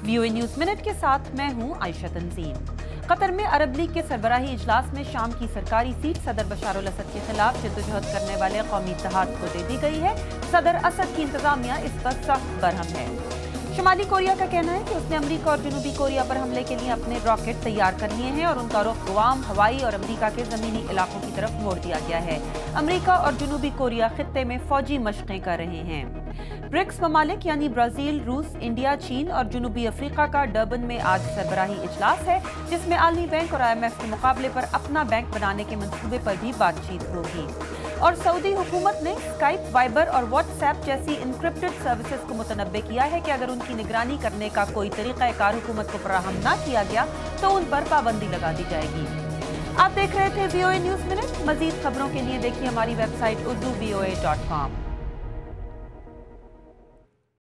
VOA news minute के साथ मैं हूं आयशा तंजीम। कतर में अरब लीग के सरबराही इजलास में शाम की सरकारी सीट सदर बशार अल असद के खिलाफ जद्दोजहद करने वाले कौमी इत्तेहाद को दे दी गई है। सदर असद की इंतजामिया इस पर सख्त बरहम है। शुमाली कोरिया का कहना है कि उसने अमरीका और जनूबी कोरिया पर हमले के लिए अपने रॉकेट तैयार कर लिए हैं और उनका रुख गुआम, हवाई और अमरीका के ज़मीनी इलाकों की तरफ मोड़ दिया गया है। अमरीका और जनूबी कोरिया खित्ते में फौजी मशक़ें कर रहे हैं। ब्रिक्स ममालिक यानी ब्राज़ील, रूस, इंडिया, चीन और जनूबी अफ्रीका का डर्बन में आज सरबराही इजलास है, जिसमें आलमी बैंक और IMF के मुकाबले पर अपना बैंक बनाने के मंसूबे पर भी बातचीत होगी। और सऊदी हुकूमत ने स्काइप, वाइबर और व्हाट्सएप जैसी इनक्रिप्टेड सर्विसेज को मुतनब्बे किया है कि अगर उनकी निगरानी करने का कोई तरीक़ाकार हुकूमत को फराहम न किया गया तो उन पर पाबंदी लगा दी जाएगी। आप देख रहे थे VOA न्यूज़ मिनट। मज़ीद खबरों के लिए देखिए हमारी वेबसाइट urduvoa.com।